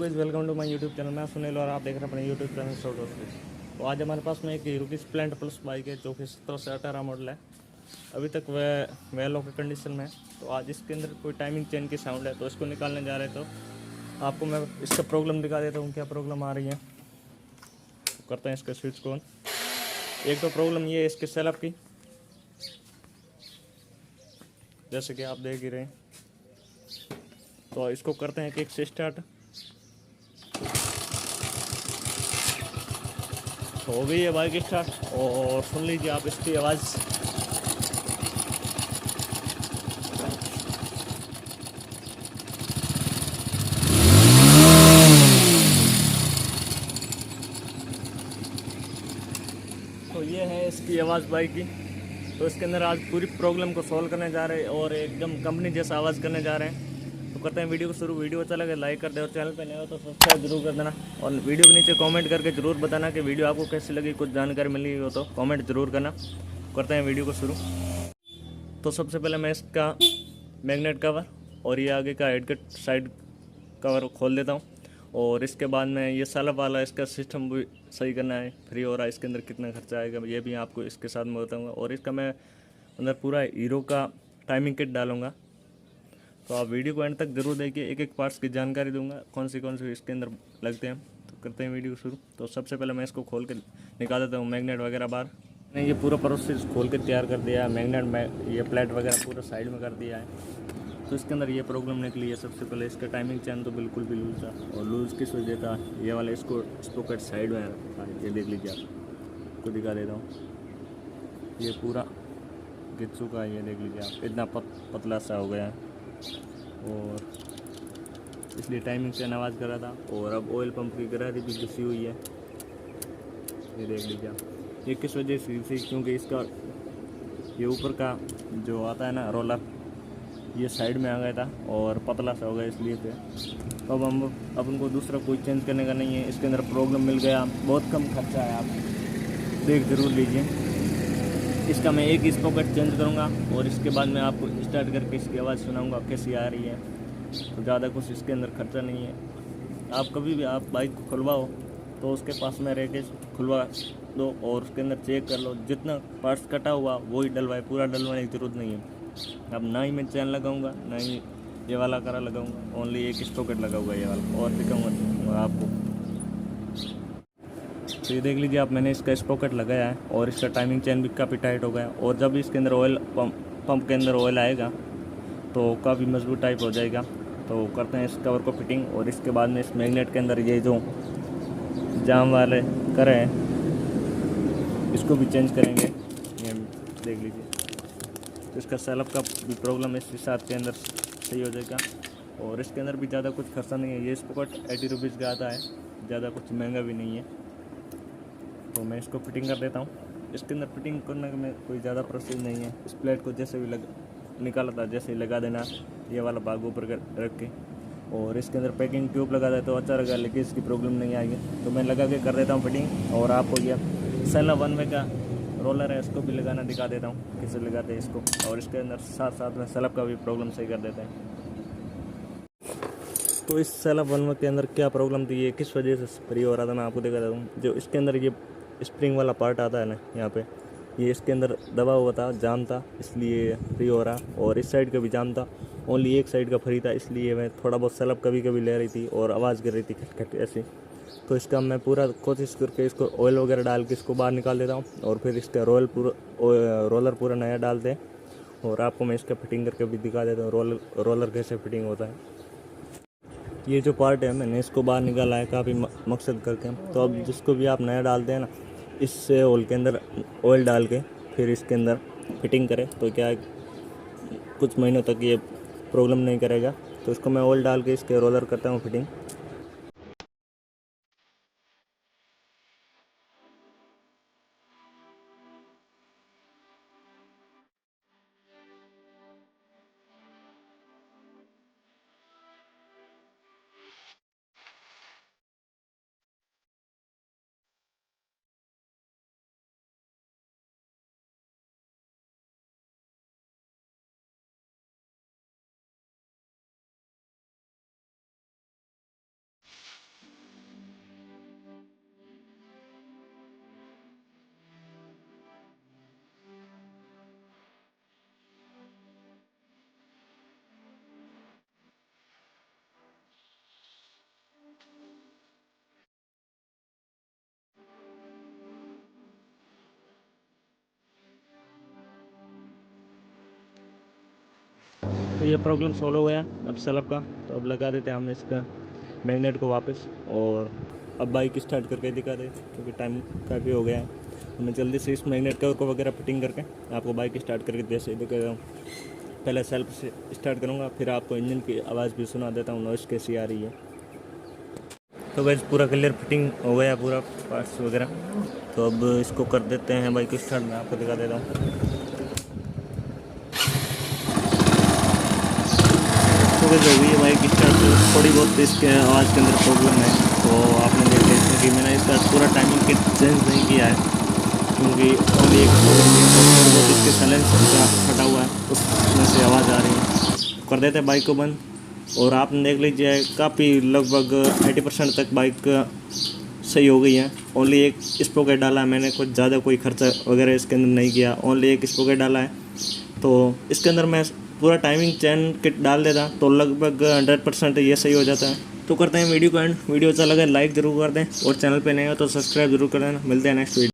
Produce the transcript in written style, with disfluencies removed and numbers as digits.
Guys, welcome to my YouTube channel. मैं सुनील और आप देख रहे हैं अपने यूट्यूब चैनल शॉर्ट। तो आज हमारे पास में एक हीरो की स्प्लेंडर प्लस बाइक है जो कि 17 से 18 मॉडल है। अभी तक वह वेल ऑफ कंडीशन में है। तो आज इसके अंदर कोई टाइमिंग चेन की साउंड है, तो इसको निकालने जा रहे हैं। तो आपको मैं इसका प्रॉब्लम दिखा देता हूँ, क्या प्रॉब्लम आ रही है। तो करते हैं इसका स्विच को ऑन। एक तो प्रॉब्लम ये है इसके सेलअप की, जैसे कि आप देख ही रहे हैं। तो इसको करते हैं किक से स्टार्ट। तो हो गई है बाइक स्टार्ट, और सुन लीजिए आप इसकी आवाज़। तो ये है इसकी आवाज़ बाइक की। तो इसके अंदर आज पूरी प्रॉब्लम को सॉल्व करने जा रहे हैं और एकदम कंपनी जैसा आवाज़ करने जा रहे हैं। तो करते हैं वीडियो को शुरू। वीडियो अच्छा लगे लाइक कर दे, और चैनल पे नए हो तो सब्सक्राइब जरूर कर देना। और वीडियो के नीचे कमेंट करके ज़रूर बताना कि वीडियो आपको कैसी लगी। कुछ जानकारी मिली हो तो कमेंट ज़रूर करना। करते हैं वीडियो को शुरू। तो सबसे पहले मैं इसका मैग्नेट कवर और ये आगे का हेडकट साइड कवर खोल देता हूँ। और इसके बाद में ये साला वाला इसका सिस्टम भी सही करना है, फ्री हो रहा है। इसके अंदर कितना खर्चा आएगा ये भी आपको इसके साथ में बताऊँगा। और इसका मैं अंदर पूरा हीरो का टाइमिंग किट डालूँगा। तो आप वीडियो को एंड तक जरूर देखिए, एक एक पार्ट्स की जानकारी दूंगा कौन से इसके अंदर लगते हैं। तो करते हैं वीडियो शुरू। तो सबसे पहले मैं इसको खोल के निकाल देता हूँ मैग्नेट वगैरह बाहर। मैंने ये पूरा प्रोसेस खोल के तैयार कर दिया है। मैग्नेट में ये प्लेट वगैरह पूरा साइड में कर दिया है। तो इसके अंदर ये प्रॉब्लम निकली है। सबसे पहले इसका टाइमिंग चैन तो बिल्कुल भी लूज था, और लूज किस वजह था, ये वाला इसको स्पोकेट साइड में था। ये देख लीजिए, आपको दिखा देता हूँ। ये पूरा गिर चुका है, ये देख लीजिए आप, इतना पतला सा हो गया है। और इसलिए टाइमिंग चैन आवाज़ कर रहा था। और अब ऑयल पंप की गरारी भी घिसी हुई है, ये देख लीजिए आप। ये किस वजह से घिसी, क्योंकि इसका ये ऊपर का जो आता है ना रोलर, ये साइड में आ गया था और पतला सा हो गया, इसलिए थे। तो अब उनको दूसरा कोई चेंज करने का नहीं है। इसके अंदर प्रॉब्लम मिल गया, बहुत कम खर्चा है, आप देख ज़रूर लीजिए। इसका मैं एक स्पॉकेट चेंज करूँगा और इसके बाद मैं आपको स्टार्ट करके इसकी आवाज़ सुनाऊँगा कैसी आ रही है। तो ज़्यादा कुछ इसके अंदर खर्चा नहीं है। आप कभी भी आप बाइक को खुलवाओ तो उसके पास में रह के खुलवा दो और उसके अंदर चेक कर लो, जितना पार्ट्स कटा हुआ वही डलवाए, पूरा डलवाने की ज़रूरत नहीं है। अब ना ही मैं चैन लगाऊंगा, ना ही ये वाला करा लगाऊंगा, ओनली एक स्पॉकेट लगा हुआ है ये वाला, और दिखाऊंगा आपको। तो ये देख लीजिए आप, मैंने इसका स्पॉकेट लगाया है और इसका टाइमिंग चैन भी काफ़ी टाइट हो गया। और जब इसके अंदर ऑयल पंप के अंदर ऑयल आएगा तो काफ़ी मजबूत टाइप हो जाएगा। तो करते हैं इस कवर को फिटिंग, और इसके बाद में इस मैग्नेट के अंदर ये जो जाम वाले करे हैं इसको भी चेंज करेंगे, ये देख लीजिए। तो इसका सेलअप का भी प्रॉब्लम इस हिसाब के अंदर सही हो जाएगा। और इसके अंदर भी ज़्यादा कुछ खर्चा नहीं है। ये स्पॉकेट 80 रुपीज़ का आता है, ज़्यादा कुछ महंगा भी नहीं है। तो मैं इसको फिटिंग कर देता हूँ। इसके अंदर फिटिंग करने में कोई ज़्यादा प्रोसेस नहीं है। इस प्लेट को जैसे भी निकाला था जैसे ही लगा देना, ये वाला भाग ऊपर रख के। और इसके अंदर पैकिंग ट्यूब लगा दें तो अच्छा रहेगा, लेकिन इसकी प्रॉब्लम नहीं आएगी। तो मैं लगा के कर देता हूँ फिटिंग। और आपको ये सेला 1 वे का रोलर है, इसको भी लगाना दिखा देता हूँ कैसे लगाते हैं इसको। और इसके अंदर साथ साथ में सेलअप का भी प्रॉब्लम सही कर देते हैं। तो इस सेलअप 1 वे के अंदर क्या प्रॉब्लम थी, ये किस वजह से फ्री हो रहा था, मैं आपको दिखा देता हूँ। जो इसके अंदर ये स्प्रिंग वाला पार्ट आता है ना, यहाँ पे ये इसके अंदर दबा हुआ था, जाम था, इसलिए फ्री हो रहा। और इस साइड का भी जाम था, ओनली एक साइड का फ्री था, इसलिए मैं थोड़ा बहुत सेलअप कभी कभी ले रही थी और आवाज़ कर रही थी खटखट ऐसी। तो इसका मैं पूरा कोशिश करके इसको ऑयल वगैरह डाल के इसको बाहर निकाल देता हूँ। और फिर इसका रोलर पूरा नया डालते हैं। और आपको मैं इसका फिटिंग करके भी दिखा देता हूँ रोलर कैसे फिटिंग होता है। ये जो पार्ट है मैंने इसको बाहर निकाला है काफ़ी मकसद करके। तो अब जिसको भी आप नया डालते हैं ना, इससे होल के अंदर ऑयल डाल के फिर इसके अंदर फिटिंग करें तो क्या है, कुछ महीनों तक ये प्रॉब्लम नहीं करेगा। तो इसको मैं ऑयल डाल के इसके रोलर करता हूँ फिटिंग। तो ये प्रॉब्लम सॉल्व हो गया अब सलब का। तो अब लगा देते हैं हमने इसका मैग्नेट को वापस, और अब बाइक स्टार्ट करके दिखा दे क्योंकि टाइम काफ़ी हो गया है। तो मैं जल्दी से इस मैग्नेट को वगैरह फिटिंग करके आपको बाइक स्टार्ट करके जैसे दिखा रहा हूँ। पहले सेल्फ से स्टार्ट करूँगा, फिर आपको इंजन की आवाज़ भी सुना देता हूँ, नॉइस कैसी आ रही है। तो गाइस पूरा क्लियर फिटिंग हो गया पूरा पार्ट्स वगैरह। तो अब इसको कर देते हैं बाइक स्टार्ट, मैं आपको दिखा देता हूँ। तो गाइस अभी ये बाइक स्टार्ट थोड़ी बहुत इसके आवाज़ के अंदर प्रॉब्लम है। तो आपने देख लिया कि मैंने इसका पूरा टाइमिंग किट चेंज नहीं किया है क्योंकि ओनली एक बहुत इसके साइलेंसर का फटा हुआ है, उसमें से आवाज़ आ रही है। कर देते हैं बाइक को बंद, और आपने देख लीजिए काफ़ी लगभग 80% तक बाइक सही हो गई है। ओनली एक स्पोकेट डाला है मैंने, कुछ ज़्यादा कोई खर्चा वगैरह इसके अंदर नहीं किया, ओनली एक स्पोकेट डाला है। तो इसके अंदर मैं पूरा टाइमिंग चैन किट डाल देता तो लगभग 100% ये सही हो जाता है। तो करते हैं वीडियो को एंड। वीडियो अच्छा लगे लाइक ज़रूर कर दें, और चैनल पे नए हो तो सब्सक्राइब जरूर कर देना। मिलते हैं नेक्स्ट वीडियो।